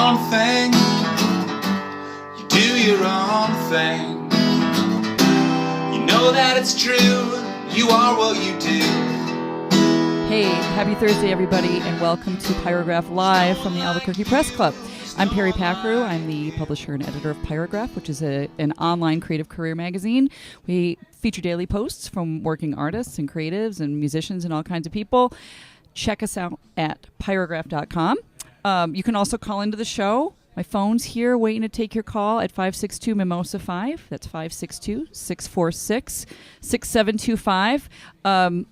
own thing. You do your own thing. You know that it's true. You are what you do. Hey, happy Thursday, everybody, and welcome to Pyragraph Live from the Albuquerque Press Club. I'm Peri Pakroo. I'm the publisher and editor of Pyragraph, which is an online creative career magazine. We feature daily posts from working artists and creatives and musicians and all kinds of people. Check us out at pyragraph.com. You can also call into the show. My phone's here waiting to take your call at 562-MIMOSA-5. That's 562-646-6725.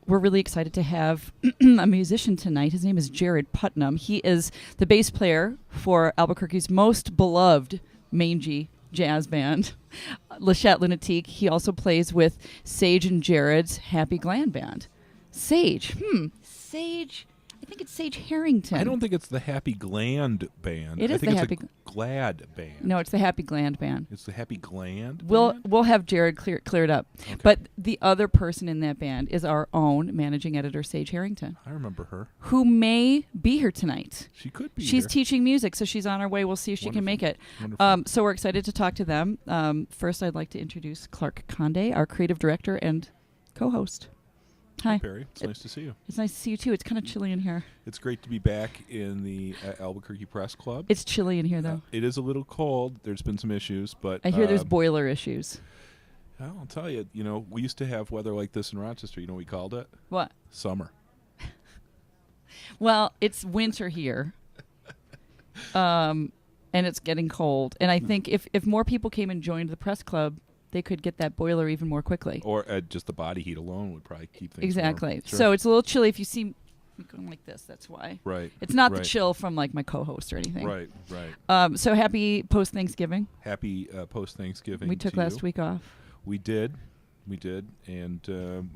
We're really excited to have a musician tonight. His name is Jared Putnam. He is the bass player for Albuquerque's most beloved mangy jazz band, Chat Lunatique. He also plays with Sage and Jared's Happy Gland band. Sage. Sage. I think it's Sage Harrington. I don't think it's the Happy Gland band. It is the Happy Glad band. No, it's the Happy Gland band. It's the Happy Gland We'll have Jared cleared up. Okay. But the other person in that band is our own managing editor, Sage Harrington. I remember her. Who may be here tonight. She could be. She's here. teaching music, so she's on her way. We'll see if she can make it. So we're excited to talk to them. First, I'd like to introduce Clarke Condé, our creative director and co-host. Hi. Peri. It's nice to see you. It's nice to see you, too. It's kind of chilly in here. It's great to be back in the Albuquerque Press Club. It's chilly in here, though. It is a little cold. There's been some issues, but... I hear there's boiler issues. I'll tell you, we used to have weather like this in Rochester. You know what we called it? What? Summer. Well, it's winter here. And it's getting cold. And I think if more people came and joined the press club, they could get that boiler even more quickly. Or just the body heat alone would probably keep things exactly. warm. Sure. So it's a little chilly if you see me going like this. That's why. Right. It's not the chill from like my co-host or anything. Right. So happy post-Thanksgiving. Happy post-Thanksgiving. We took last week off. We did, and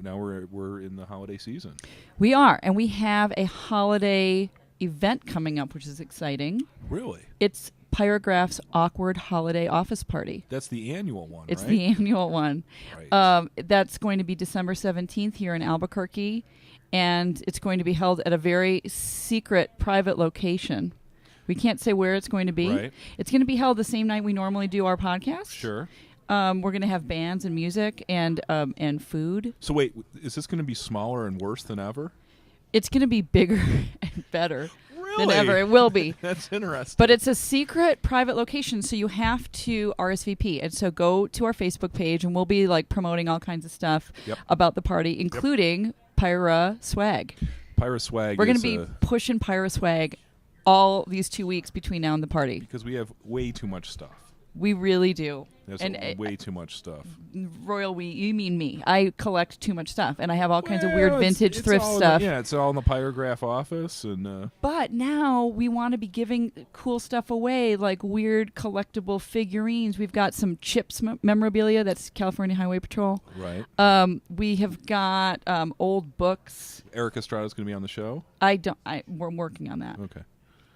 now we're in the holiday season. We are, and we have a holiday event coming up, which is exciting. Really? It's Pyragraph's Awkward Holiday Office Party. That's the annual one, It's right? the annual one. Right. That's going to be December 17th here in Albuquerque, and it's going to be held at a very secret, private location. We can't say where it's going to be. Right. It's going to be held the same night we normally do our podcast. Sure. We're going to have bands and music and food. So wait, is this going to be smaller and worse than ever? It's going to be bigger and better. Really? Than ever. It will be. That's interesting. But it's a secret private location, so you have to RSVP. And so go to our Facebook page, and we'll be like promoting all kinds of stuff about the party, including Pyra swag. Pyra swag. We're going to be pushing Pyra swag all these 2 weeks between now and the party. Because we have way too much stuff. We really do. There's way too much stuff. You mean me. I collect too much stuff, and I have all kinds of weird vintage thrift stuff. It's all in the Pyragraph office. But now we want to be giving cool stuff away, like weird collectible figurines. We've got some Chips memorabilia. That's California Highway Patrol. Right. We have got old books. Eric Estrada's going to be on the show? We're working on that. Okay.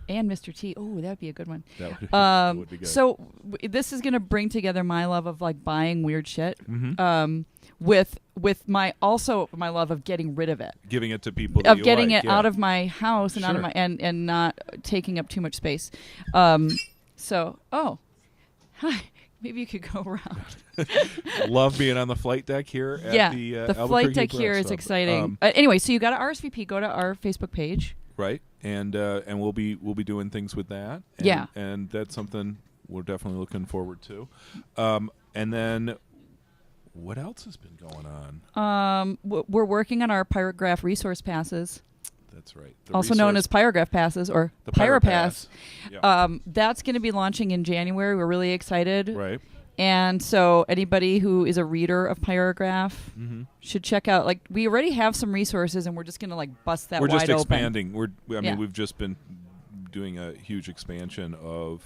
And Mr. T. Oh, that'd be a good one. That would be good. So this is going to bring together my love of like buying weird shit, with my love of getting rid of it, giving it to people, getting it out of my house and out of my and not taking up too much space. Hi, maybe you could go around. Love being on the flight deck here. At the flight deck here is exciting. Anyway, so you got to RSVP. Go to our Facebook page. Right, and we'll be doing things with that. And that's something we're definitely looking forward to. And then, what else has been going on? We're working on our Pyragraph resource passes. That's right. Also known as Pyragraph passes or the Pyrapass. Yeah. That's going to be launching in January. We're really excited. Right. And so anybody who is a reader of Pyragraph should check out. Like, we already have some resources, and we're just going to like bust that wide open. We're just expanding. We've just been doing a huge expansion of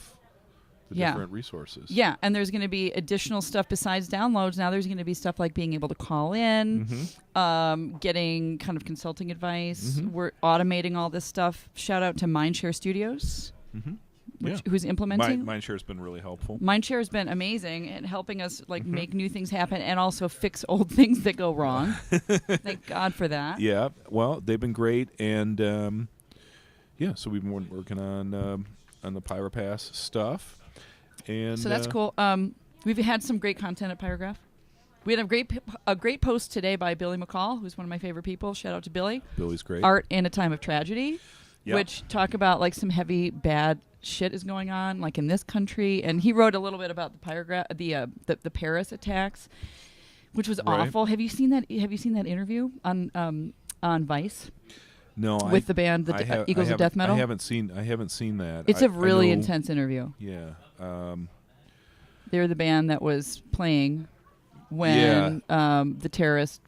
the different resources. Yeah, and there's going to be additional stuff besides downloads. Now there's going to be stuff like being able to call in, getting kind of consulting advice. We're automating all this stuff. Shout out to Mindshare Studios. Who's implementing. Mindshare has been really helpful. Mindshare has been amazing at helping us like make new things happen and also fix old things that go wrong. Thank God for that. Yeah, well, they've been great, and so we've been working on the Pyrapass stuff. And so that's cool. We've had some great content at Pyragraph. We had a great post today by Billy McCall, who's one of my favorite people. Shout out to Billy. Billy's great. Art in a Time of Tragedy, Yep. which talk about like some heavy bad shit is going on like in this country, and he wrote a little bit about the Paris attacks, which was Right. awful. Have you seen that interview on Vice? No, with the band Eagles of Death Metal. I haven't seen that. It's a really intense interview. Yeah. They're the band that was playing when the terrorist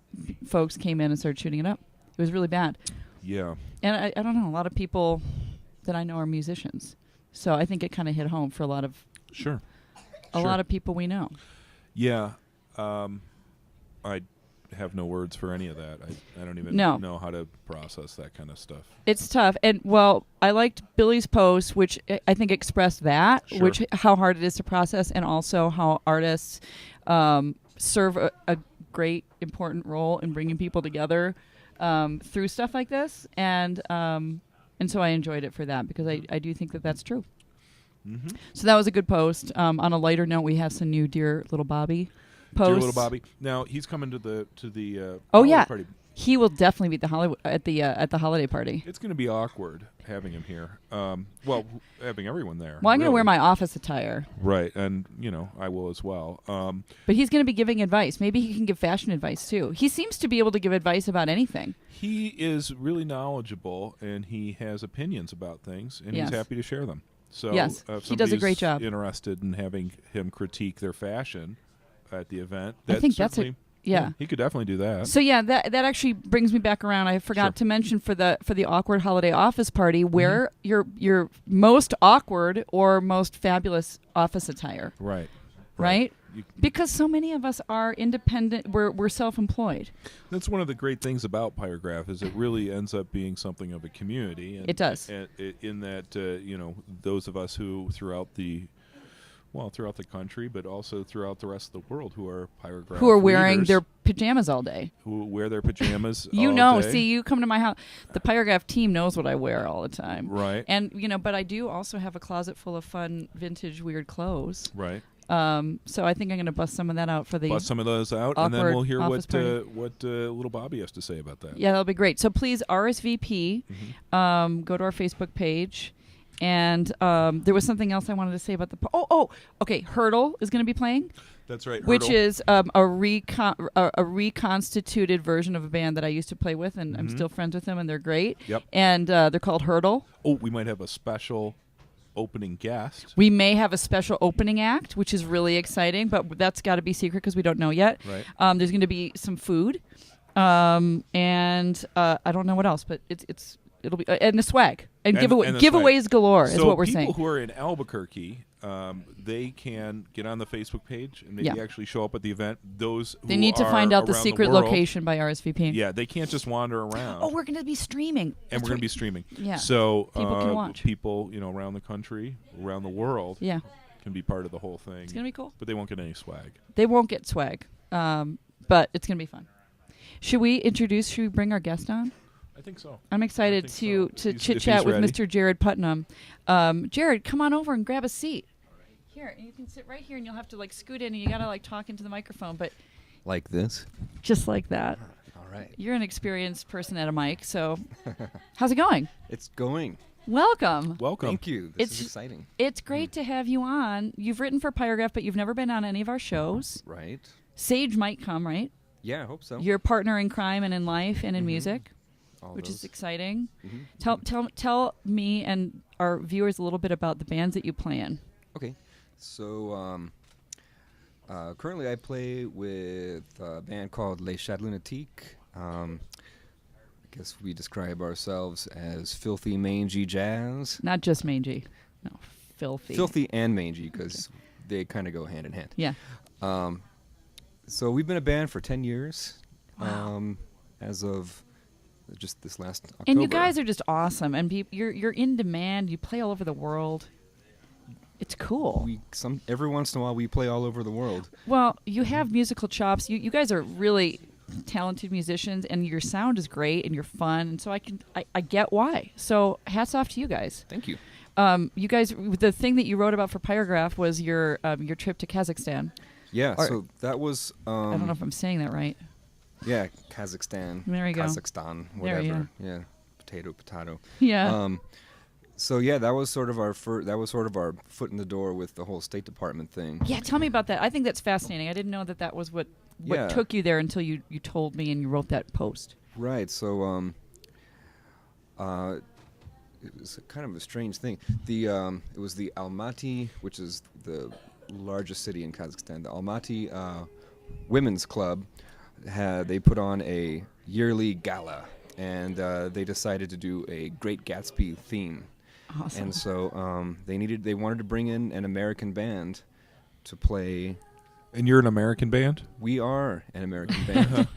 folks came in and started shooting it up. It was really bad. Yeah. And I don't know, a lot of people that I know are musicians. So I think it kind of hit home for a lot of lot of people we know. Yeah. I have no words for any of that. I don't even know how to process that kind of stuff. It's tough. And, well, I liked Billy's post, which I think expressed that, which how hard it is to process, and also how artists serve a great, important role in bringing people together through stuff like this. And so I enjoyed it for that, because I do think that that's true. Mm-hmm. So that was a good post. On a lighter note, we have some new Dear Little Bobby posts. Dear Little Bobby. Now he's coming to the party. He will definitely be at the holiday party. It's going to be awkward having him here. Having everyone there. Well, I'm going to wear my office attire. Right, and I will as well. But he's going to be giving advice. Maybe he can give fashion advice too. He seems to be able to give advice about anything. He is really knowledgeable, and he has opinions about things, and he's happy to share them. So yes, he does a great job. Interested in having him critique their fashion at the event. I think that's it. Yeah, he could definitely do that. So that actually brings me back around. I forgot to mention for the awkward holiday office party, wear your most awkward or most fabulous office attire. Right? Because so many of us are independent. We're self-employed. That's one of the great things about Pyragraph, is it really ends up being something of a community. And, it does. And in that those of us who throughout the country, but also throughout the rest of the world, who are Pyragraph who are wearing leaders, their pajamas all day. Who wear their pajamas all day. See, you come to my house. The Pyragraph team knows what I wear all the time. Right. And, but I do also have a closet full of fun, vintage, weird clothes. Right. So I think I'm going to bust some of that out for the bust some of those out, and then we'll hear what little Bobby has to say about that. Yeah, that'll be great. So please RSVP. Go to our Facebook page. And there was something else I wanted to say about the... okay. Hurdle is going to be playing. That's right. Which Hurdle is a reconstituted version of a band that I used to play with, and I'm still friends with them, and they're great. Yep. And they're called Hurdle. Oh, we might have a special opening guest. We may have a special opening act, which is really exciting, but that's got to be secret because we don't know yet. Right. There's going to be some food, and I don't know what else, but it'll be and the swag and giveaways galore is what we're saying. So people who are in Albuquerque, they can get on the Facebook page and maybe actually show up at the event. They need to find out the secret location by RSVP. Yeah, they can't just wander around. Oh, we're going to be streaming. And we're going to be streaming. Yeah. So people can watch. People, around the country, around the world, can be part of the whole thing. It's going to be cool. But they won't get any swag. They won't get swag, but it's going to be fun. Should we bring our guest on? I think so. I'm excited to chit-chat with Mr. Jared Putnam. Jared, come on over and grab a seat. Here, and you can sit right here, and you'll have to scoot in, and you got to talk into the microphone, but like this? Just like that. All right. You're an experienced person at a mic, so how's it going? It's going. Welcome. Thank you. This is exciting. It's great to have you on. You've written for Pyragraph, but you've never been on any of our shows. Right. Sage might come, right? Yeah, I hope so. You're a partner in crime and in life and in music. Which is exciting. Tell me and our viewers a little bit about the bands that you play in. Okay. So currently I play with a band called Chat Lunatique. I guess we describe ourselves as filthy, mangy jazz. Not just mangy. No, filthy. Filthy and mangy, because they kind of go hand in hand. Yeah. So we've been a band for 10 years. Wow. As of... just this last October. And you guys are just awesome, and you're in demand. You play all over the world. It's cool. Every once in a while we play all over the world. Well, you have musical chops. You guys are really talented musicians, and your sound is great, and you're fun, and so I get why. So hats off to you guys. Thank you. you guys, the thing that you wrote about for Pyragraph was your trip to Kazakhstan. Yeah, so that was... I don't know if I'm saying that right. Yeah, Kazakhstan. There you go. Kazakhstan, whatever. Yeah, potato. Yeah. So yeah, that was sort of our foot in the door with the whole State Department thing. Yeah, tell me about that. I think that's fascinating. I didn't know that was what took you there until you told me and you wrote that post. Right. So it was kind of a strange thing. It was the Almaty, which is the largest city in Kazakhstan. The Almaty Women's Club they put on a yearly gala, and they decided to do a Great Gatsby theme. Awesome. And so they wanted to bring in an American band to play. And you're an American band? We are an American band.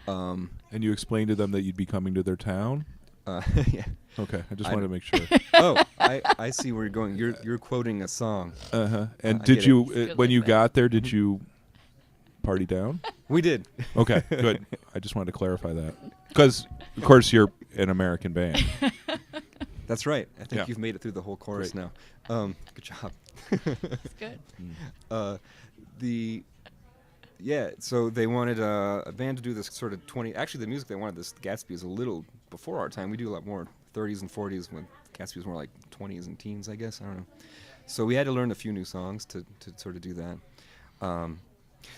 And you explained to them that you'd be coming to their town? Yeah. Okay, I just wanted to make sure. Oh, I see where you're going. You're quoting a song. Uh-huh. And did you, when you got there, did you party down? We did. Okay, good. I just wanted to clarify that. Because, of course, you're an American band. That's right. I think you've made it through the whole chorus now. Good job. That's good. So they wanted a band to do this sort of 20... Actually, the music they wanted, this Gatsby, is a little before our time. We do a lot more 30s and 40s, when Gatsby was more like 20s and teens, I guess. I don't know. So we had to learn a few new songs to sort of do that.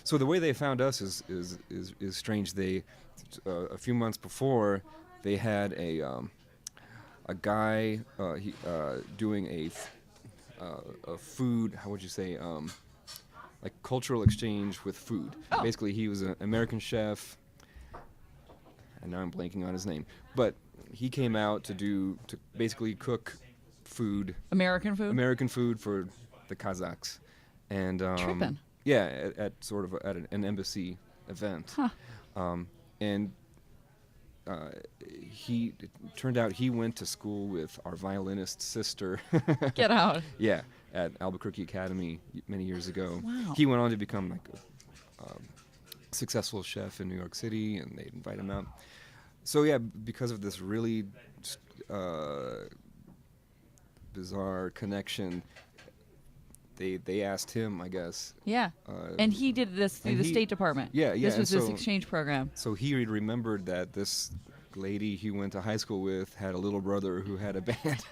So the way they found us is strange. They a few months before, they had a guy doing a food. How would you say? Like cultural exchange with food. Oh. Basically, he was an American chef, and now I'm blanking on his name. But he came out to basically cook food. American food for the Kazakhs, and trippin'. Yeah, at sort of an embassy event. Huh. And it turned out he went to school with our violinist sister. Get out. Yeah, at Albuquerque Academy many years ago. Wow. He went on to become like a successful chef in New York City, and they'd invite him out. So yeah, because of this really bizarre connection, they asked him, I guess. Yeah. And he did this through the State Department. Yeah. This was this exchange program. So he remembered that this lady he went to high school with had a little brother who had a band.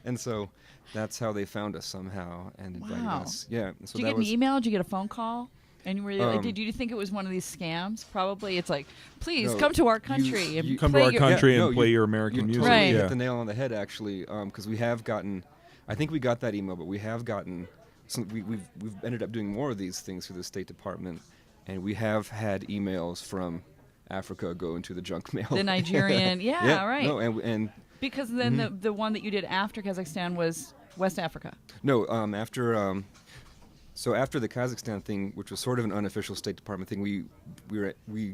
And so that's how they found us somehow and invited us. Yeah. So did you get an email? Did you get a phone call? And did you think it was one of these scams? Probably. It's like, please come to our country and come to our country and play your American music. Totally hit the nail on the head, actually, because we have gotten, I think we got that email, but we have gotten, we've ended up doing more of these things through the State Department, and we have had emails from Africa go into the junk mail. The Nigerian, right. No, and because then the one that you did after Kazakhstan was West Africa. No, after the Kazakhstan thing, which was sort of an unofficial State Department thing, we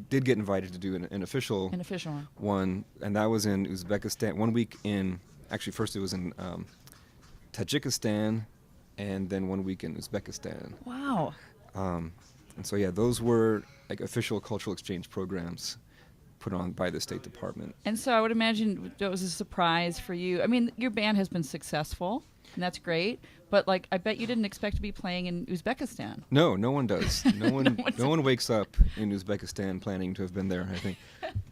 did get invited to do an official one, and that was in Uzbekistan. 1 week in, actually first it was in Tajikistan, and then 1 week in Uzbekistan. Wow. And so those were like official cultural exchange programs put on by the State Department. And so I would imagine that was a surprise for you. I mean, your band has been successful, and that's great. But like, I bet you didn't expect to be playing in Uzbekistan. No one does. No one wakes up in Uzbekistan planning to have been there, I think.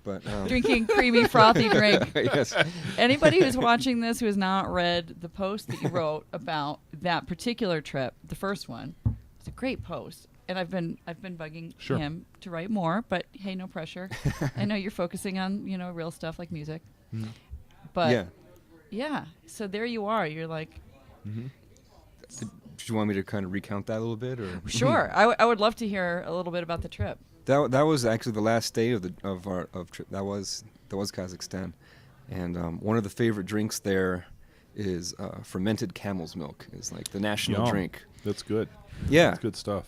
But drinking creamy, frothy drink. Yes. Anybody who's watching this who has not read the post that you wrote about that particular trip, the first one, it's a great post. And I've been bugging him to write more, but hey, no pressure. I know you're focusing on real stuff like music, but yeah. So there you are. You're like. Mm-hmm. Did you want me to kind of recount that a little bit, or? Sure, I would love to hear a little bit about the trip. That was actually the last day of our trip. That was Kazakhstan, and one of the favorite drinks there is fermented camel's milk. Is like the national drink. That's good. Yeah, that's good stuff.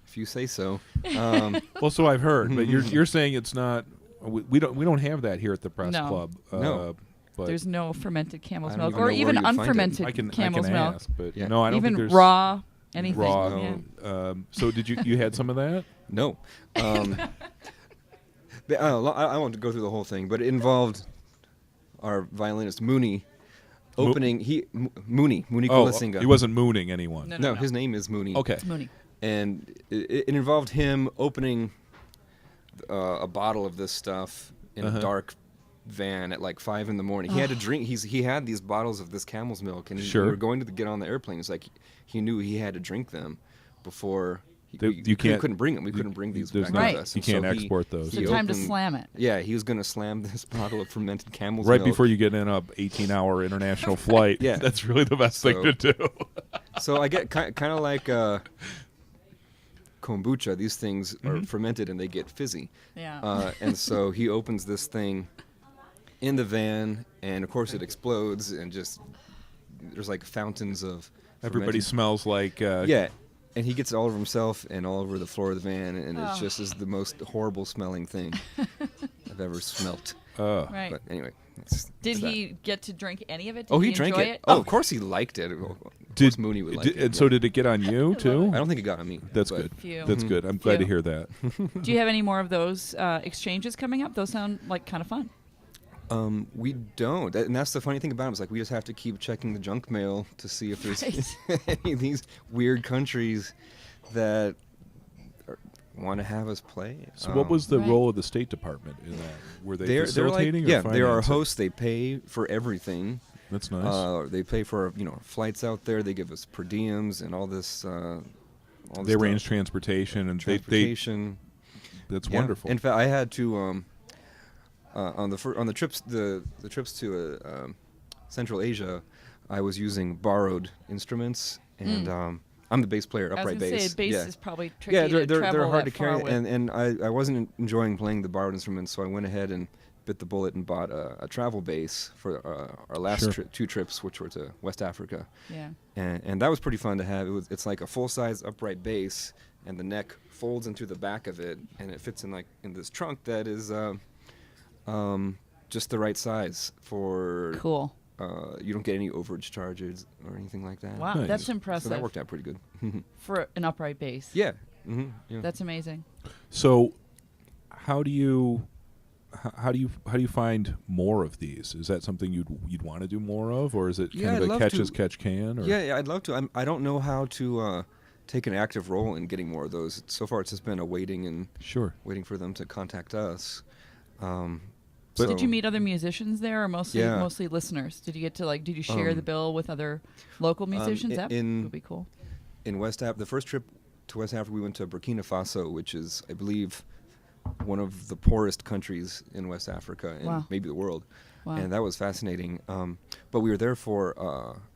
If you say so. Well, so I've heard, but you're saying it's not. We don't have that here at the Press Club. No. But there's no fermented camel's milk, or even unfermented camel's milk. Ask, but no, I don't even think there's raw anything. Raw. No. So did you had some of that? No. I won't go through the whole thing, but it involved our violinist Mooney opening. Mooney Kulasinga. He wasn't mooning anyone. No, his name is Mooney. Okay. It's Mooney. And it involved him opening a bottle of this stuff in a dark van at like 5 a.m. He had to drink. He had these bottles of this camel's milk, and we were going to get on the airplane. It's like he knew he had to drink them before. We couldn't bring them. We couldn't bring these back with us. You can't export those. It's time to slam it. Yeah, he was going to slam this bottle of fermented camel's milk. milk. Right before you get in a 18-hour international flight. Yeah. That's really the best thing to do. So I get kind of like kombucha. These things are fermented and they get fizzy. Yeah. And so he opens this thing in the van, and of course it explodes, and just there's like fountains of everybody smells like yeah. And he gets it all over himself and all over the floor of the van, and it just is the most horrible smelling thing I've ever smelt. Right. But anyway. Did he get to drink any of it? He drank it. Oh, of course he liked it. Did Mooney would like it? And so did it get on you too? I don't think it got on me. That's good. That's good. I'm glad to hear that. Do you have any more of those exchanges coming up? Those sound like kind of fun. We don't, and that's the funny thing about it. It's like we just have to keep checking the junk mail to see if there's any of these weird countries that want to have us play. So what was the role of the State Department in that? Were they facilitating? They're they're our hosts. They pay for everything. That's nice. They pay for flights out there. They give us per diems and all this. They arrange transportation and transportation. That's wonderful. In fact, I had to. On the trips to Central Asia, I was using borrowed instruments, and I'm the bass player, upright bass. I was going to say, bass is probably tricky to travel they're hard to far carry, with. and I wasn't enjoying playing the borrowed instruments, so I went ahead and bit the bullet and bought a travel bass for our last 2 trips, which were to West Africa. Yeah. And that was pretty fun to have. It's like a full-size upright bass, and the neck folds into the back of it, and it fits in this trunk that is. Just the right size for. Cool. You don't get any overage charges or anything like that. Wow, that's impressive. So that worked out pretty good. For an upright bass. Yeah. Mm-hmm. Yeah. That's amazing. So, how do you find more of these? Is that something you'd want to do more of, or is it kind of a catch as catch can? Or? Yeah, I'd love to. I don't know how to take an active role in getting more of those. So far, it's just been a waiting and waiting for them to contact us. But did you meet other musicians there, or mostly listeners? Did you get to did you share the bill with other local musicians? That would be cool. In West Africa, the first trip to West Africa, we went to Burkina Faso, which is, I believe, one of the poorest countries in West Africa and maybe the world. Wow. And that was fascinating. But we were there for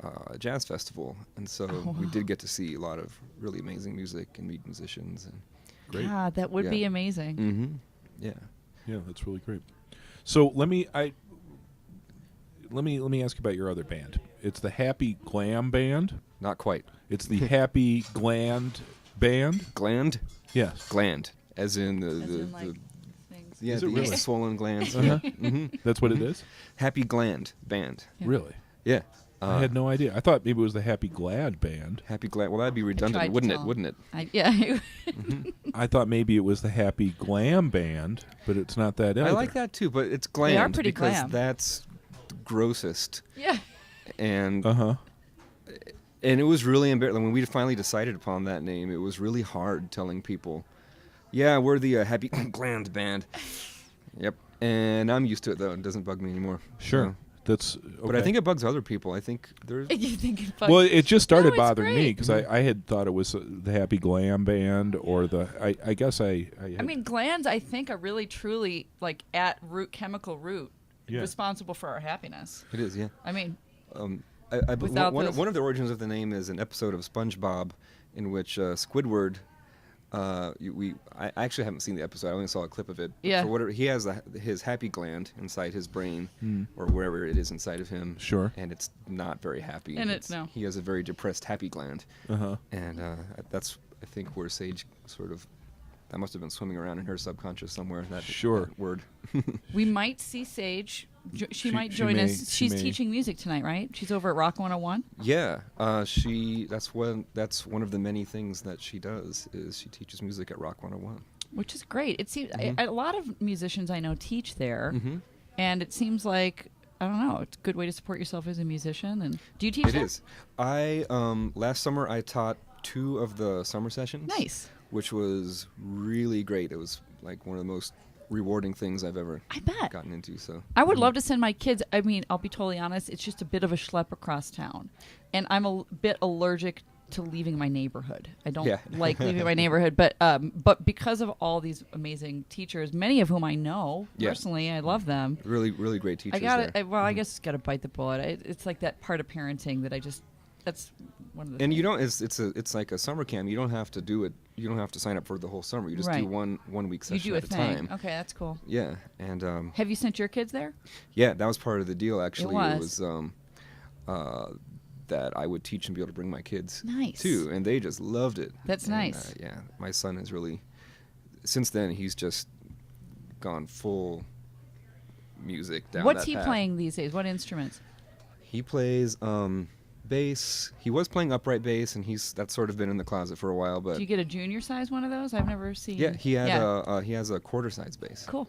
a jazz festival, and so we did get to see a lot of really amazing music and meet musicians. And great. God, that would be amazing. Mm-hmm. Yeah. Yeah, that's really great. So let me ask you about your other band. It's the Happy Glam Band. Not quite. It's the Happy Gland Band. Gland? Yes. Gland, as in the things. Yeah, the really? swollen glands. Mm-hmm. That's what it is. Happy Gland Band. Yeah. Really? Yeah. I had no idea. I thought maybe it was the Happy Glad Band. Happy Glad. Well, that'd be redundant, wouldn't it? I thought maybe it was the Happy Glam Band, but it's not that either. I like that too, but it's glam. They are pretty because glam. That's the grossest. Yeah. And it was really embarrassing when we finally decided upon that name. It was really hard telling people, "Yeah, we're the Happy Gland Band." Yep. And I'm used to it though; it doesn't bug me anymore. Sure. So. That's okay. But I think it bugs other people. I think there's. You think it bugs? Well, it just started bothering me because I had thought it was the Happy Glam Band or the. I guess I mean, glands. I think are really truly at root, chemical root, responsible for our happiness. It is, yeah. I mean, one of the origins of the name is an episode of SpongeBob, in which Squidward. I actually haven't seen the episode. I only saw a clip of it. Yeah. For whatever, he has his happy gland inside his brain, or wherever it is inside of him. Sure. And it's not very happy. And he has a very depressed happy gland. And that's, I think, where Sage sort of. That must have been swimming around in her subconscious somewhere. That word. We might see Sage. She might join us. She's teaching music tonight, right? She's over at Rock 101. Yeah, that's one of the many things that she does is she teaches music at Rock 101. Which is great. It seems a lot of musicians I know teach there, and it seems like I don't know. It's a good way to support yourself as a musician. And do you teach? It is. I last summer I taught 2 of the summer sessions. Nice. Which was really great. It was like one of the most rewarding things I've ever gotten into. So I would love to send my kids. I mean, I'll be totally honest. It's just a bit of a schlep across town, and I'm a bit allergic to leaving my neighborhood. I don't like leaving my neighborhood, but because of all these amazing teachers, many of whom I know personally, I love them. Really, really great teachers. I guess got to bite the bullet. It's like that part of parenting that that's one of the. And you don't. It's like a summer camp. You don't have to do it. You don't have to sign up for the whole summer. You just do one week session at a time. Okay, that's cool. Yeah, and have you sent your kids there? Yeah, that was part of the deal. Actually, it was that I would teach and be able to bring my kids too, and they just loved it. That's nice. Yeah, my son has really. Since then, he's just gone full music down. What's that he path. playing these days? What instruments? He plays bass. He was playing upright bass, and that's sort of been in the closet for a while. But do you get a junior size one of those? I've never seen. Yeah, he has a quarter size bass. Cool.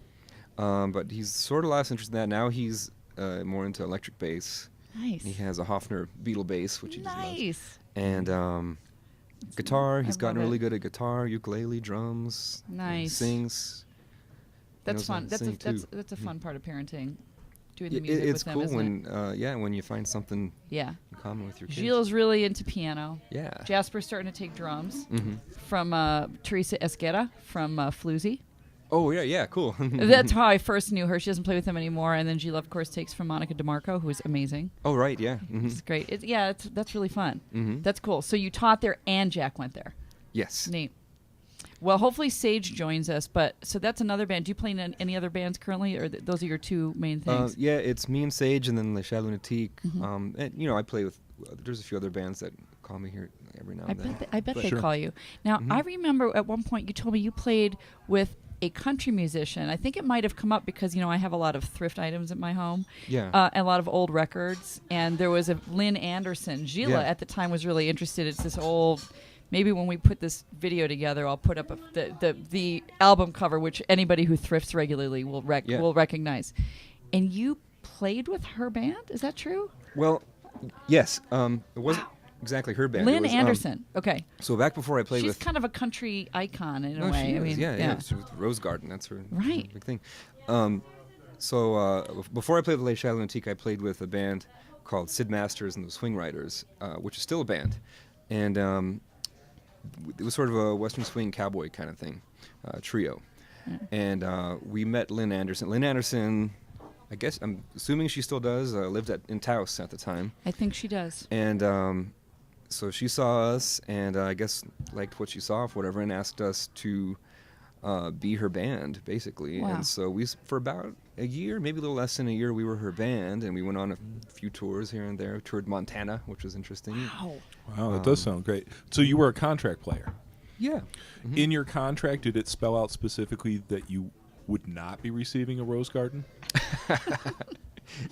But he's sort of lost interest in that. Now he's more into electric bass. Nice. He has a Hofner Beetle bass, which he loves. Nice. And guitar. He's gotten really good at guitar, ukulele, drums. Nice. Sings. That's fun. That's a fun part of parenting. Doing the music it's with cool them, when you find something in common with your kids. Gilles really into piano. Yeah. Jasper's starting to take drums from Teresa Esguerra from Floozy. Oh, yeah, cool. That's how I first knew her. She doesn't play with him anymore. And then Gilles, of course, takes from Monica DeMarco, who is amazing. Oh, right, yeah. It's great. That's really fun. That's cool. So you taught there and Jack went there. Yes. Neat. Well, hopefully Sage joins us. So that's another band. Do you play in any other bands currently, or those are your 2 main things? Yeah, it's me and Sage, and then the Chat Lunatique. And I play with. There's a few other bands that call me here every now and then. I bet they call you. Now, I remember at one point you told me you played with a country musician. I think it might have come up because I have a lot of thrift items at my home. Yeah. And a lot of old records. And there was a Lynn Anderson. Gilles at the time was really interested. It's this old. Maybe when we put this video together, I'll put up the album cover, which anybody who thrifts regularly will recognize. And you played with her band? Is that true? Well, yes. It wasn't exactly her band. Lynn it was, Okay. So back before I played She's with... She's kind of a country icon in a way. She is. Yeah. She was with Rose Garden. That's her big thing. So before I played with Chat Lunatique, I played with a band called Sid Masters and the Swing Riders, which is still a band. And... it was sort of a Western swing cowboy kind of thing, trio. And we met Lynn Anderson. Lynn Anderson, I guess, I'm assuming she still does, lived in Taos at the time. I think she does. And so she saw us and I guess liked what she saw, whatever, and asked us to be her band, basically. Wow. And so for about a year, maybe a little less than a year, we were her band, and we went on a few tours here and there. Toured Montana, which was interesting. Wow, that does sound great. So you were a contract player. Yeah. In your contract, did it spell out specifically that you would not be receiving a Rose Garden?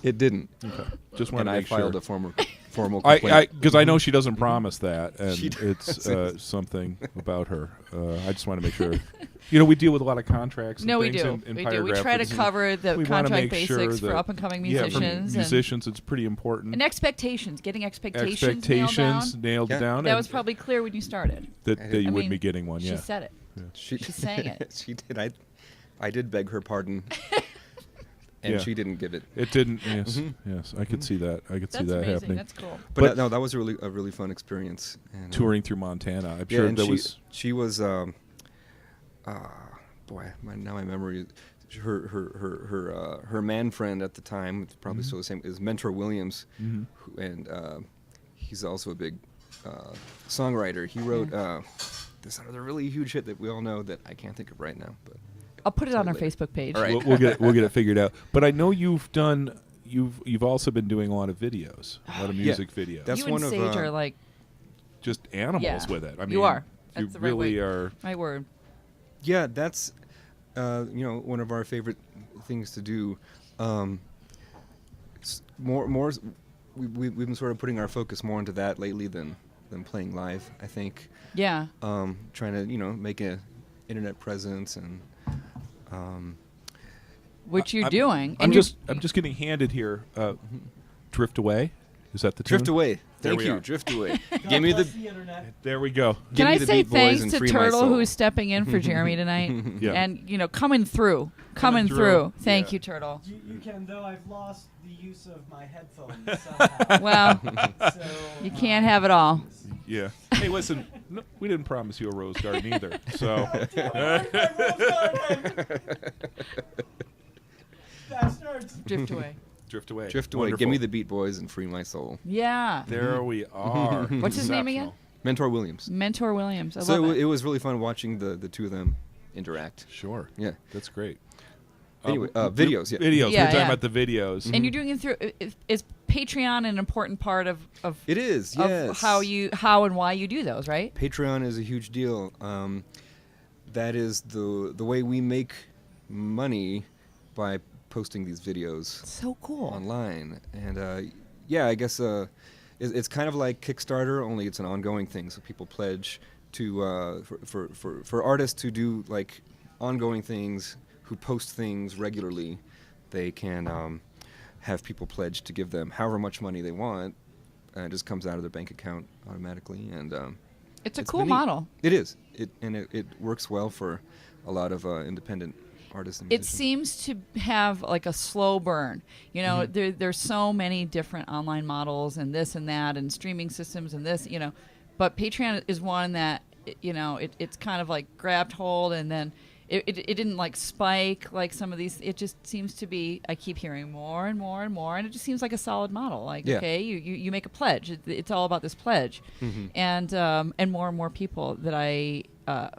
It didn't. Okay. Just wanted to make sure. And I filed a formal complaint. Because I know she doesn't promise that, and it's something about her. I just want to make sure. We deal with a lot of contracts. No, and we things do. In we Pyragraph. We try to cover the contract basics for up-and-coming musicians. Yeah, for musicians, it's pretty important. And expectations, getting expectations nailed down. That was probably clear when you started. That you wouldn't be getting one. She said it. Yeah. She sang it. She did. I did beg her pardon. And she didn't give it. It didn't. Yes, yes. I could see that. I could see that amazing. happening. That's cool. But no, that was a really fun experience. And, touring through Montana. I'm sure that was. She was. Boy, now my memory. Her man friend at the time, it's probably still the same, is Mentor Williams, and he's also a big songwriter. He wrote this other really huge hit that we all know that I can't think of right now, but. I'll put it on our Facebook page. All right. We'll get it figured out. But I know you've also been doing a lot of videos, a lot of music videos. That's you and Sage are like just animals with it. I mean, you are. That's you the really right are. Right word. Yeah, that's one of our favorite things to do. We've been sort of putting our focus more into that lately than playing live, I think. Yeah. Trying to make a internet presence and which you're doing. I'm just getting handed here. Drift Away. Is that the tune? Drift Away. There Thank we you. are. Drift Away. Give me the internet. There we go. Can I say Beat Boys thanks and to free my Turtle soul. who's stepping in for Jeremy tonight? Yeah. And coming through. Thank you, Turtle. You can, though I've lost the use of my headphones somehow. Well, So, you can't have it all. Yeah. Hey, listen, no, we didn't promise you a rose garden either. So. Bastards. Drift away. Drift Away. Drift Away. Wonderful. Give me the Beat Boys and free my soul. Yeah. There we are. What's his name again? Mentor Williams. Mentor Williams. I So love it. it was really fun watching the two of them interact. Sure. Yeah. That's great. Anyway, videos. Yeah. Videos. Yeah, We're talking yeah. about the videos. And you're doing it through. Is Patreon an important part of It is. of Yes. how and why you do those, right? Patreon is a huge deal. That is the way we make money by posting these videos So cool. online. And yeah, I guess it's kind of like Kickstarter, only it's an ongoing thing. So people pledge to for artists to do like ongoing things, who post things regularly. They can have people pledge to give them however much money they want, and it just comes out of their bank account automatically. And It's a it's cool been neat. model. It is. It works well for a lot of independent artists and It musicians. seems to have like a slow burn. There's so many different online models and this and that and streaming systems and this, but Patreon is one that, it's kind of like grabbed hold and then it didn't like spike like some of these. It just seems to be, I keep hearing more and more and more, and it just seems like a solid model. Like, Yeah. okay, you make a pledge. It's all about this pledge. And more and more people that I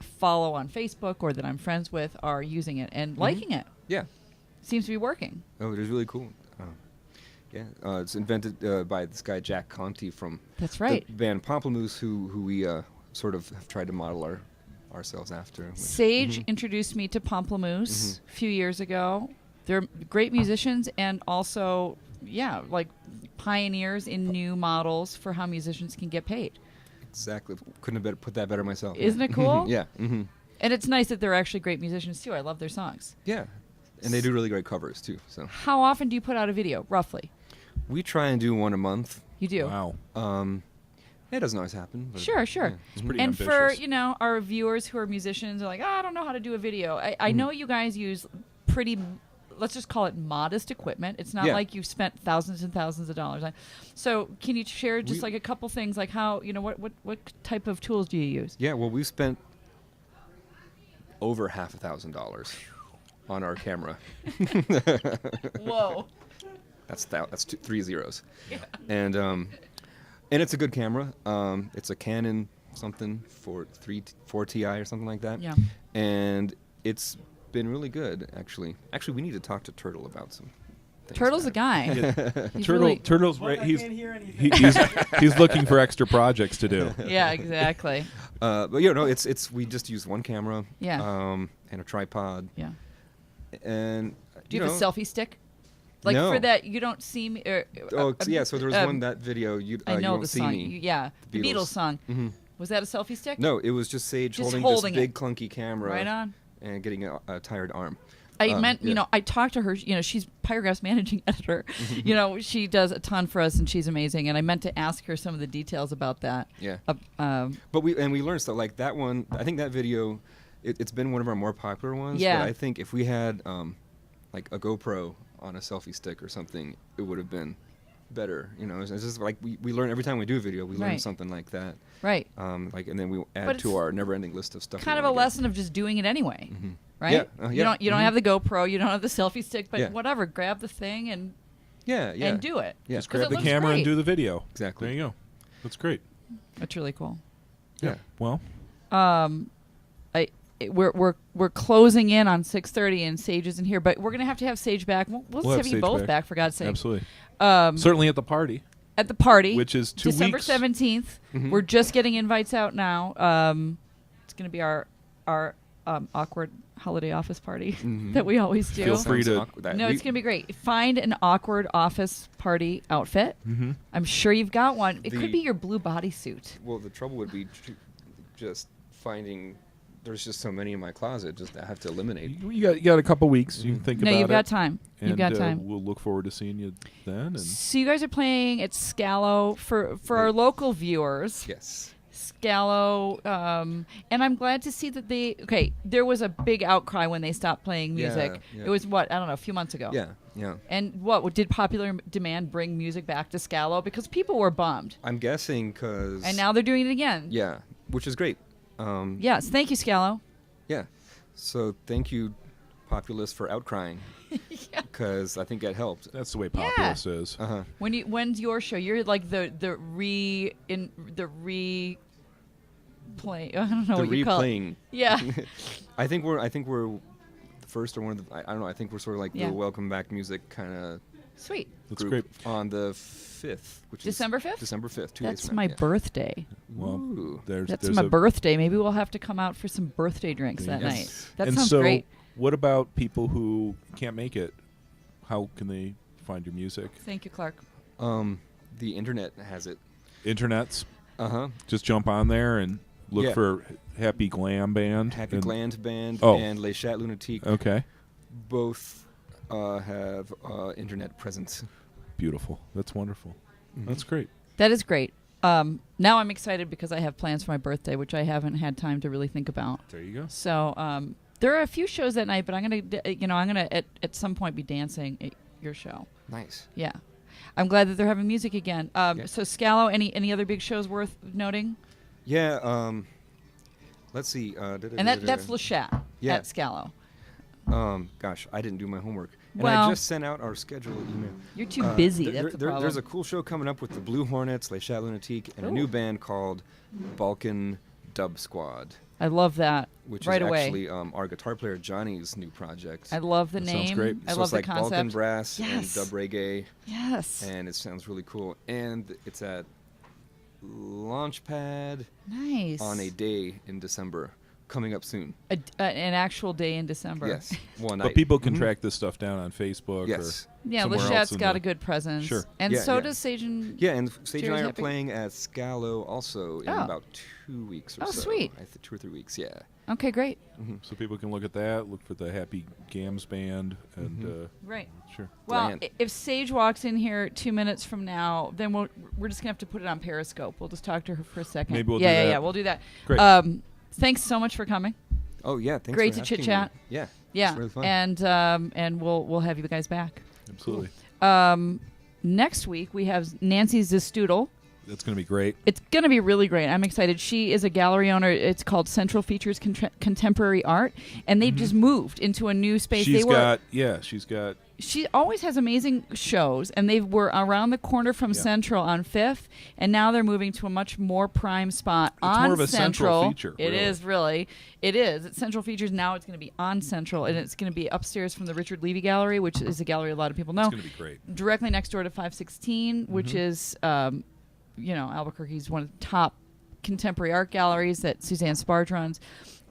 follow on Facebook or that I'm friends with are using it and liking it. Yeah. Seems to be working. Oh, it is really cool. Yeah. It's invented by this guy Jack Conte from That's right. the band Pamplemousse, who we sort of have tried to model ourselves after. Which, Sage introduced me to Pamplemousse a few years ago. They're great musicians and also, like pioneers in new models for how musicians can get paid. Exactly. Couldn't have put that better myself. Isn't it cool? Yeah. And it's nice that they're actually great musicians too. I love their songs. Yeah. And they do really great covers too. So How often do you put out a video, roughly? we try and do one a month. You do? Wow. It doesn't always happen. But Sure. yeah. It's pretty And for, ambitious. our viewers who are musicians are like, I don't know how to do a video. I know you guys use pretty, let's just call it modest equipment. It's not Yeah. like you've spent thousands and thousands of dollars on. So can you share just We- like a couple things, like how, what type of tools do you use? Yeah. Well, we've spent over $5,000 on our camera. Whoa. That's 3 zeros. Yeah. And it's a good camera. It's a Canon something 4 Ti or something like that. Yeah. And it's been really good, actually. Actually, we need to talk to Turtle about some things. Turtle's a guy. He's really- Turtle's What? right. I He's can't hear anything. he's looking for extra projects to do. Yeah, exactly. But it's we just use one camera. Yeah. And a tripod. Yeah. And Do you have a selfie stick? Like No. for that, you don't see me. yeah. So there was one that video you I know won't the see song. me. The Beatles song. Mhm. Was that a selfie stick? No, it was just Sage Just holding holding this it. big clunky camera. Right on. And getting a tired arm. I meant, yeah. I talked to her. She's Pyragraph's managing editor. She does a ton for us, and she's amazing. And I meant to ask her some of the details about that. Yeah. But we learned stuff like that one. I think that video, it's been one of our more popular ones. Yeah. But I think if we had like a GoPro on a selfie stick or something, it would have been better. It's just like we learn every time we do a video, we learn Right. something like that. right, And then we But add it's to our never-ending list of stuff. kind we of a wanna get. lesson of just doing it anyway, right? Yeah, You don't mhm. have the GoPro, you don't have the selfie stick, but Yeah. whatever, grab the thing and Yeah. do it. Yeah. Just 'Cause grab it the looks camera and great. do the video. Exactly. There you go. That's great. That's really cool. Yeah. Well, We're closing in on 6:30 and Sage isn't here, but we're gonna have to have Sage back. We'll We'll have have you Sage both back. back for God's sake. absolutely. Certainly at the party, At the party, which is 2 December weeks. 17th. Mhm. We're just getting invites out now. It's gonna be our awkward holiday office party Mhm. that we always do. Feel free Sounds to- awkward. That No, we- it's gonna be great. Find an awkward office party outfit. Mm-hmm. I'm sure you've got one. It The- could be your blue bodysuit. Well, the trouble would be just finding there's just so many in my closet. Just I have to eliminate. You got a couple weeks. You can think about it. No, you've got time. You've got time. We'll look forward to seeing you then. And so you guys are playing at Scalo for our local viewers. Yes. Scalo, and I'm glad to see that there was a big outcry when they stopped playing music. Yeah. It was a few months ago. Yeah. And did popular demand bring music back to Scalo? Because people were bummed. I'm guessing because... And now they're doing it again. Yeah, which is great. Yes, thank you, Scalo. Yeah. So thank you, Populace, for outcrying. Because I think that helped. that's the way Populace is. Uh-huh. When's your show? You're like the replay. I don't know what you call it. Replaying. Yeah. I think we're the first or one of the. I don't know. I think we're sort of like the welcome back music kind of. Sweet. That's group great. On the 5th, which December is 5th? December 5th. 2 days That's from my now. birthday. Well, That's there's my a- birthday. Maybe we'll have to come out for some birthday drinks that Yes. night. That and sounds so, great. what about people who can't make it? How can they find your music? Thank you, Clarke. The internet has it. Internets. Uh-huh. Just jump on there and look Yeah. for Happy Glam Band. Happy Gland Band Oh. and Les Chat Lunatique Okay. both have internet presence. Beautiful. That's wonderful. Mm-hmm. That's great. That is great. Now I'm excited because I have plans for my birthday, which I haven't had time to really think about. There you go. So there are a few shows that night, but I'm gonna at some point be dancing at your show. Nice. Yeah, I'm glad that they're having music again. So Scalo, any other big shows worth noting? Yeah. Let's see. And that's Le Chat at Scalo. Gosh, I didn't do my homework. And Well- I just sent out our schedule email. You're too busy. That's the problem. There's a cool show coming up with the Blue Hornets, Les Chat Lunatique, and a new band called Balkan Dub Squad, I love that. which right is away. actually our guitar player Johnny's new project. I love the That name. sounds great. I So love it's the like concept. Balkan brass and Yes. dub reggae, Yes. and it sounds really cool. And it's at Launchpad Nice. on a day in December, coming up soon. An actual day in December. Yes, one night. But people can Mhm. track this stuff down on Facebook. Yes. Yeah, somewhere Le else Chat's in got the- a good presence. Sure. And Yeah, so yeah. does Sage and... Yeah, and Sage and Jerry's I are happy? playing at Scalo also in Oh. about 2 weeks or Oh, so. sweet. 2 or 3 weeks, yeah. Okay, great. So people can look at that, look for the Happy Gams Band, and Right. sure. Well, Bland. if Sage walks in here 2 minutes from now, then we're just going to have to put it on Periscope. We'll just talk to her for a second. Maybe we'll do Yeah, that. we'll do that. Great. Thanks so much for coming. Oh, yeah, thanks Great for to asking me. chit-chat. Yeah. Yeah. It's really fun. And we'll have you guys back. Absolutely. Next week we have Nancy Zestoodle. That's going to be great. It's going to be really great. I'm excited. She is a gallery owner. It's called Central Features Contemporary Art, and they just moved into a new space. She's got She always has amazing shows, and they were around the corner from Central on 5th, and now they're moving to a much more prime spot on more of a central feature, It really. is really. It is. It's Central Features. Now it's going to be on Central, and it's going to be upstairs from the Richard Levy Gallery, which is a gallery a lot of people know. It's going to be great. Directly next door to 516, which is, Albuquerque's one of the top contemporary art galleries that Suzanne Sparge runs.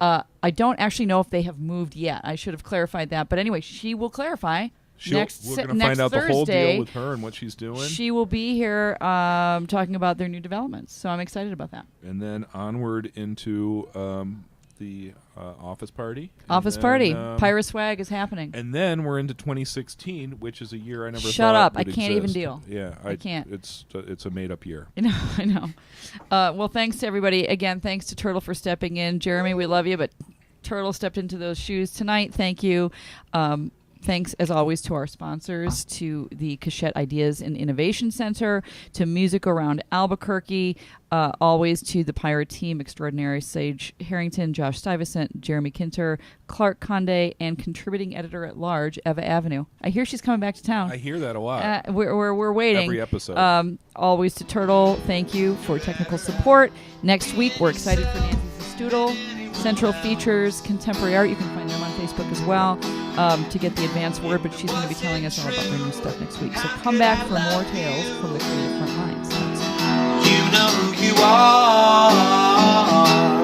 I don't actually know if they have moved yet. I should have clarified that. But anyway, she will clarify. We're next going to next find out the whole Thursday, deal with her and what she's doing. She will be here talking about their new developments. So I'm excited about that. And then onward into the office party. Office party. Pyra Swag is happening. And then we're into 2016, which is a year I never Shut thought up. would I can't even exist. deal. Yeah, I can't. It's a made-up year. I know. Well, thanks to everybody. Again, thanks to Turtle for stepping in. Jeremy, we love you, but Turtle stepped into those shoes tonight. Thank you. Thanks, as always, to our sponsors, to the Cachette Ideas and Innovation Center, to Music Around Albuquerque, always to the Pirate Team Extraordinary, Sage Harrington, Josh Stuyvesant, Jeremy Kinter, Clarke, Condé, and contributing editor-at-large, Eva Avenue. I hear she's coming back to town. I hear that a lot. We're waiting. Every episode. Always to Turtle, thank you for technical support. Next week, we're excited for Nancy Zestoodle. Central Features Contemporary Art. You can find them on Facebook as well to get the advance word, but she's going to be telling us all about their new stuff next week. So come back for more tales from the creative front lines. You know who you are.